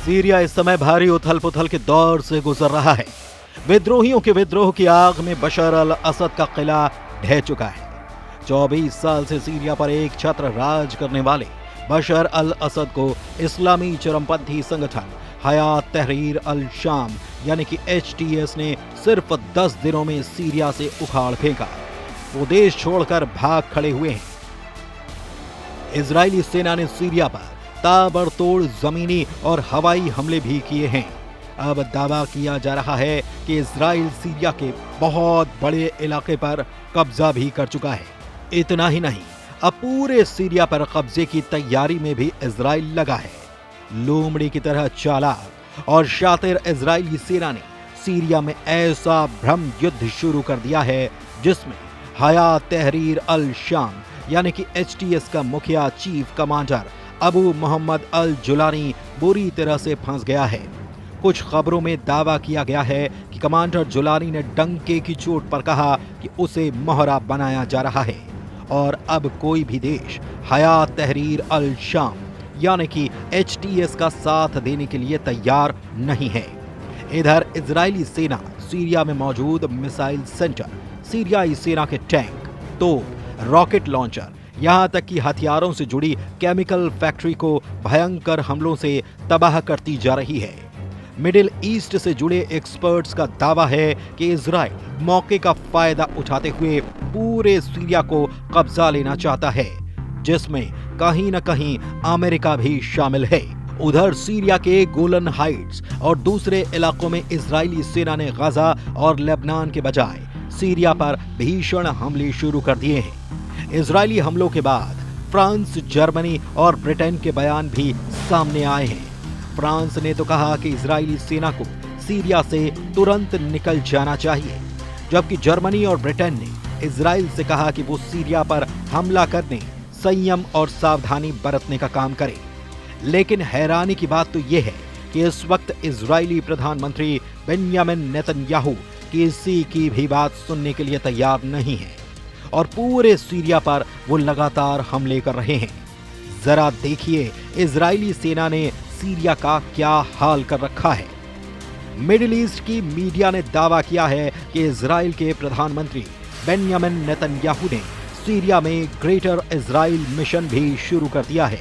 Syria इस समय भारी उथल पुथल के दौर से गुजर रहा है। विद्रोहियों के विद्रोह की आग में बशर अल असद का किला ढह चुका है। 24 साल से सीरिया पर एक छत्र राज करने वाले बशर अल असद को इस्लामी चरमपंथी संगठन हयात तहरीर अल शाम यानी कि HTS ने सिर्फ 10 दिनों में सीरिया से उखाड़ फेंका। वो देश छोड़कर भाग खड़े हुए हैं। इजरायली सेना ने सीरिया पर ताबड़तोड़ जमीनी और हवाई हमले भी किए हैं। अब दावा किया जा रहा है कि इजराइल सीरिया के बहुत बड़े इलाके पर कब्जा भी कर चुका है। इतना ही नहीं, अब पूरे सीरिया पर कब्जे की तैयारी में भी इजराइल लगा है। लोमड़ी की तरह चालाक और शातिर इजरायली सेना ने सीरिया में ऐसा भ्रम युद्ध शुरू कर दिया है जिसमें हयात तहरीर अल शाम यानी कि HTS का मुखिया चीफ कमांडर अबू मोहम्मद अल जुलानी बुरी तरह से फंस गया है। कुछ खबरों में दावा किया गया है कि कमांडर जुलानी ने डंके की चोट पर कहा कि उसे मोहरा बनाया जा रहा है और अब कोई भी देश हयात तहरीर अल शाम यानी कि HTS का साथ देने के लिए तैयार नहीं है। इधर इजरायली सेना सीरिया में मौजूद मिसाइल सेंटर, सीरियाई सेना के टैंक, तोप, रॉकेट लॉन्चर, यहां तक कि हथियारों से जुड़ी केमिकल फैक्ट्री को भयंकर हमलों से तबाह करती जा रही है। मिडिल ईस्ट से जुड़े एक्सपर्ट्स का दावा है कि इजराइल मौके का फायदा उठाते हुए पूरे सीरिया को कब्जा लेना चाहता है, जिसमें कहीं न कहीं अमेरिका भी शामिल है। उधर सीरिया के गोलन हाइट्स और दूसरे इलाकों में इजरायली सेना ने गाजा और लेबनान के बजाय सीरिया पर भीषण हमले शुरू कर दिए हैं। इजरायली हमलों के बाद फ्रांस, जर्मनी और ब्रिटेन के बयान भी सामने आए हैं। फ्रांस ने तो कहा कि इजरायली सेना को सीरिया से तुरंत निकल जाना चाहिए, जबकि जर्मनी और ब्रिटेन ने इजराइल से कहा कि वो सीरिया पर हमला करने, संयम और सावधानी बरतने का काम करे। लेकिन हैरानी की बात तो यह है कि इस वक्त इजरायली प्रधानमंत्री बेंयामिन नेतन्याहू किसी की भी बात सुनने के लिए तैयार नहीं है और पूरे सीरिया पर वो लगातार हमले कर रहे हैं। जरा देखिए इजरायली सेना ने सीरिया का क्या हाल कर रखा है। मिडिल ईस्ट की मीडिया ने दावा किया है कि इजराइल के प्रधानमंत्री बेंयामिन नेतन्याहू ने सीरिया में ग्रेटर इजराइल मिशन भी शुरू कर दिया है,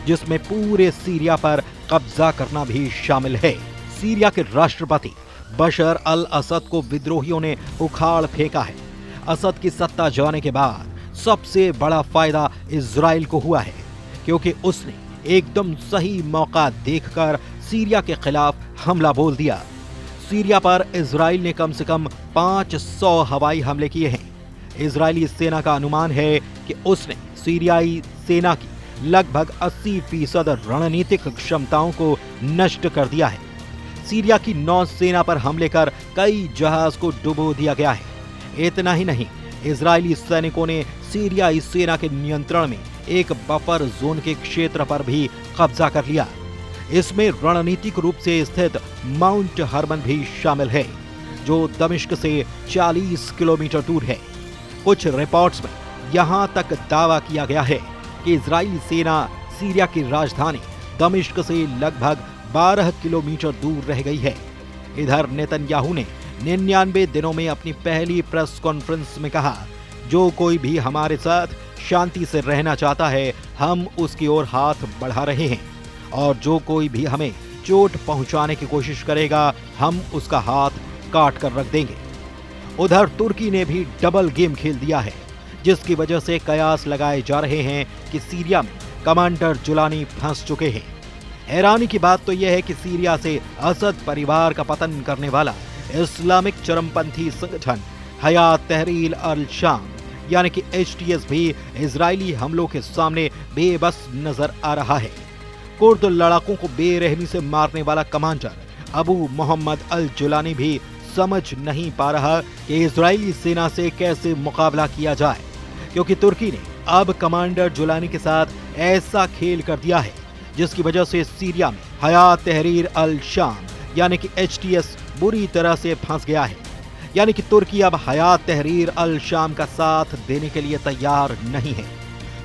जिसमें पूरे सीरिया पर कब्जा करना भी शामिल है। सीरिया के राष्ट्रपति बशर अल असद को विद्रोहियों ने उखाड़ फेंका है। असद की सत्ता जाने के बाद सबसे बड़ा फायदा इजराइल को हुआ है, क्योंकि उसने एकदम सही मौका देखकर सीरिया के खिलाफ हमला बोल दिया। सीरिया पर इजराइल ने कम से कम 500 हवाई हमले किए हैं। इजरायली सेना का अनुमान है कि उसने सीरियाई सेना की लगभग 80% रणनीतिक क्षमताओं को नष्ट कर दिया है। सीरिया की नौसेना पर हमले कर कई जहाज को डुबो दिया गया है। इतना ही नहीं, इजरायली सैनिकों ने सीरियाई सेना के नियंत्रण में एक बफर जोन के क्षेत्र पर भी कब्जा कर लिया। इसमें रणनीतिक रूप से स्थित माउंट हर्मन भी शामिल है, जो दमिश्क से 40 किलोमीटर दूर है। कुछ रिपोर्ट्स में यहां तक दावा किया गया है कि इजरायली सेना सीरिया की राजधानी दमिश्क से लगभग 12 किलोमीटर दूर रह गई है। इधर नेतन्याहू ने 99 दिनों में अपनी पहली प्रेस कॉन्फ्रेंस में कहा, जो कोई भी हमारे साथ शांति से रहना चाहता है, हम उसकी ओर हाथ बढ़ा रहे हैं, और जो कोई भी हमें चोट पहुंचाने की कोशिश करेगा, हम उसका हाथ काट कर रख देंगे। उधर तुर्की ने भी डबल गेम खेल दिया है, जिसकी वजह से कयास लगाए जा रहे हैं कि सीरिया में कमांडर जुलानी फंस चुके हैं। हैरानी की बात तो यह है कि सीरिया से असद परिवार का पतन करने वाला इस्लामिक चरमपंथी संगठन हयात तहरीर अल शाम यानी कि HTS भी इजरायली हमलों के सामने बेबस नजर आ रहा है। कुर्द लड़ाकों को बेरहमी से मारने वाला कमांडर अबू मोहम्मद अल जुलानी भी समझ नहीं पा रहा कि इजरायली सेना से कैसे मुकाबला किया जाए, क्योंकि तुर्की ने अब कमांडर जुलानी के साथ ऐसा खेल कर दिया है जिसकी वजह से सीरिया में हयात तहरीर अल शाम यानी कि HTS बुरी तरह से फंस गया है। यानी कि तुर्की अब हयात तहरीर अल शाम का साथ देने के लिए तैयार नहीं है,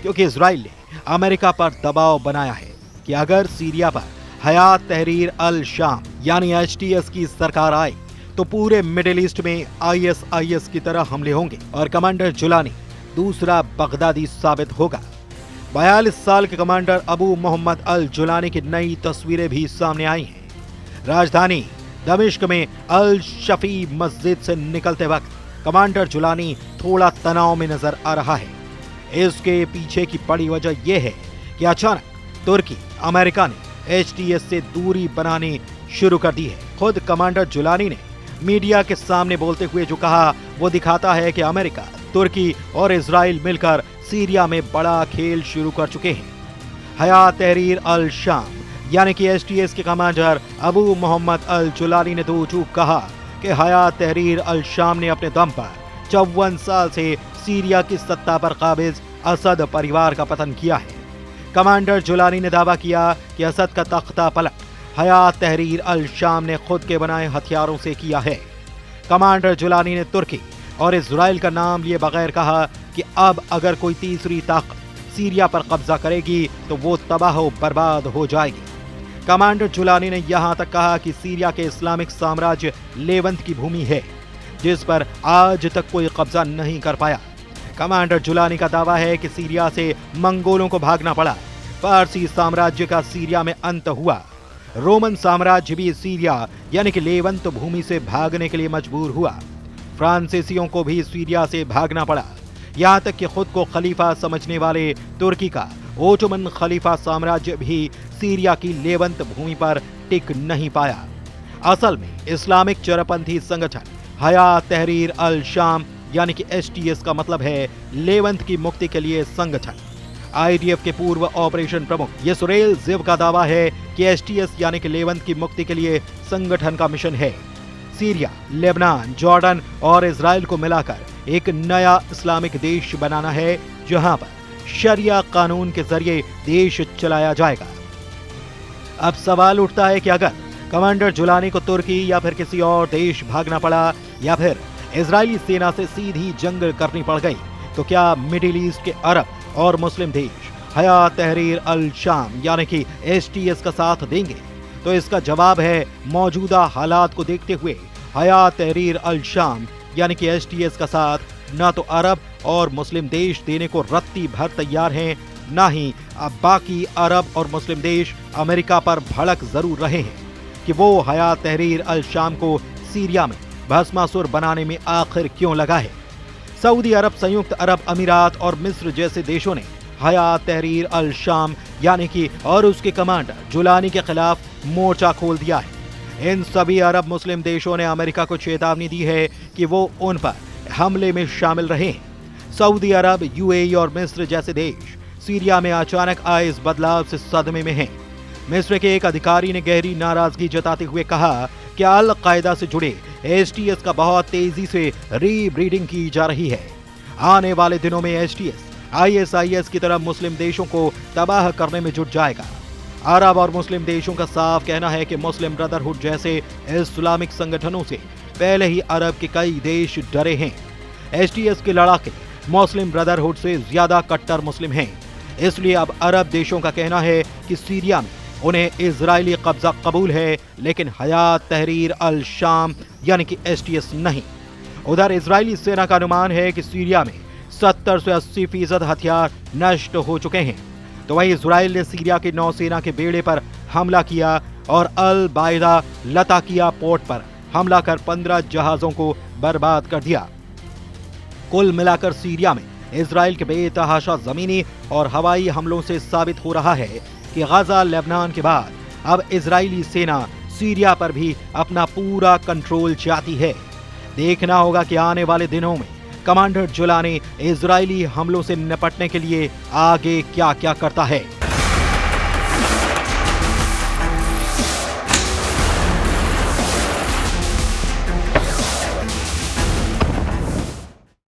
क्योंकि इजराइल ने अमेरिका पर दबाव बनाया है कि अगर सीरिया पर हयात तहरीर अल शाम यानी HTS की सरकार आए तो पूरे मिडिल ईस्ट में ISIS की तरह हमले होंगे और कमांडर जुलानी दूसरा बगदादी साबित होगा। 42 साल के कमांडर अबू मोहम्मद अल जुलानी की नई तस्वीरें भी सामने आई हैं। राजधानी दमिश्क में अल शफी मस्जिद से निकलते वक्त कमांडर जुलानी थोड़ा तनाव में नजर आ रहा है। इसके पीछे की बड़ी वजह यह है कि अचानक तुर्की अमेरिका ने HTS से दूरी बनानी शुरू कर दी है। खुद कमांडर जुलानी ने मीडिया के सामने बोलते हुए जो कहा वो दिखाता है कि अमेरिका, तुर्की और इजराइल मिलकर सीरिया में बड़ा खेल शुरू कर चुके हैं। हयात तहरीर अल शाम यानी कि HTS के कमांडर अबू मोहम्मद अल जुलानी ने दो चूक कहा कि हयात तहरीर अल शाम ने अपने दम पर 54 साल से सीरिया की सत्ता पर काबिज असद परिवार का पतन किया है। कमांडर जुलानी ने दावा किया कि असद का तख्ता पलट हयात तहरीर अल शाम ने खुद के बनाए हथियारों से किया है। कमांडर जुलानी ने तुर्की और इजराइल का नाम लिए बगैर कहा कि अब अगर कोई तीसरी ताकत सीरिया पर कब्जा करेगी तो वो तबाह बर्बाद हो जाएगी। कमांडर जुलानी ने यहां तक कहा कि सीरिया के इस्लामिक साम्राज्य लेवंत की भूमि है जिस पर आज तक कोई कब्जा नहीं कर पाया। कमांडर जुलानी का दावा है कि सीरिया से मंगोलों को भागना पड़ा। फारसी साम्राज्य का सीरिया में अंत हुआ। रोमन साम्राज्य भी सीरिया यानी कि लेवंत भूमि से भागने के लिए मजबूर हुआ। फ्रांसीसियों को भी सीरिया से भागना पड़ा। यहाँ तक कि खुद को खलीफा समझने वाले तुर्की का ओटोमन खलीफा साम्राज्य भी सीरिया की लेवंत भूमि पर टिक नहीं पाया। असल में इस्लामिक चरपंथी संगठन हयात तहरीर अल शाम यानी कि HTS का मतलब है लेवंत की मुक्ति के लिए संगठन। IDF के पूर्व ऑपरेशन प्रमुख यसुरेल जिव का दावा है कि HTS यानी कि लेवंत की मुक्ति के लिए संगठन का मिशन है सीरिया, लेबनान, जॉर्डन और इजराइल को मिलाकर एक नया इस्लामिक देश बनाना है जहां पर शरिया कानून के जरिए देश चलाया जाएगा। अब सवाल उठता है कि अगर कमांडर जुलानी को तुर्की या फिर किसी और देश भागना पड़ा या फिर इजरायली सेना से सीधी जंग करनी पड़ गई तो क्या मिडिल ईस्ट के अरब और मुस्लिम देश हयात तहरीर अल शाम यानी कि HTS का साथ देंगे? तो इसका जवाब है मौजूदा हालात को देखते हुए हयात तहरीर अल शाम यानी कि HTS का साथ ना तो अरब और मुस्लिम देश देने को रत्ती भर तैयार हैं, ना ही अब बाकी अरब और मुस्लिम देश अमेरिका पर भड़क जरूर रहे हैं कि वो हयात तहरीर अल शाम को सीरिया में भस्मासुर बनाने में आखिर क्यों लगा है। सऊदी अरब, संयुक्त अरब अमीरात और मिस्र जैसे देशों ने हयात तहरीर अल शाम यानी कि और उसके कमांडर जुलानी के खिलाफ मोर्चा खोल दिया है। इन सभी अरब मुस्लिम देशों ने अमेरिका को चेतावनी दी है कि वो उन पर हमले में शामिल रहे। सऊदी अरब, UAE और मिस्र जैसे देश सीरिया में अचानक आए इस बदलाव से सदमे में हैं। मिस्र के एक अधिकारी ने गहरी नाराजगी जताते हुए कहा कि अल कायदा से जुड़े HTS का बहुत तेजी से रीब्रीडिंग की जा रही है। आने वाले दिनों में HTS ISIS की तरह मुस्लिम देशों को तबाह करने में जुट जाएगा। अरब और मुस्लिम देशों का साफ कहना है कि मुस्लिम ब्रदरहुड जैसे इस्लामिक संगठनों से पहले ही अरब के कई देश डरे हैं। HTS के लड़ाके मुस्लिम ब्रदरहुड से ज्यादा कट्टर मुस्लिम हैं। इसलिए अब अरब देशों का कहना है कि सीरिया में उन्हें इजरायली कब्जा कबूल है लेकिन हयात तहरीर अल शाम यानी कि HTS नहीं। उधर इजरायली सेना का अनुमान है कि सीरिया में 70 से 80% हथियार नष्ट हो चुके हैं। तो वहीं इजराइल ने सीरिया की नौसेना के बेड़े पर हमला किया और अल बायदा लताकिया पोर्ट पर हमला कर 15 जहाजों को बर्बाद कर दिया। कुल मिलाकर सीरिया में इजराइल के बेतहाशा जमीनी और हवाई हमलों से साबित हो रहा है कि गजा, लेबनान के बाद अब इजरायली सेना सीरिया पर भी अपना पूरा कंट्रोल चाहती है। देखना होगा कि आने वाले दिनों में कमांडर जुलानी इजरायली हमलों से निपटने के लिए आगे क्या क्या करता है।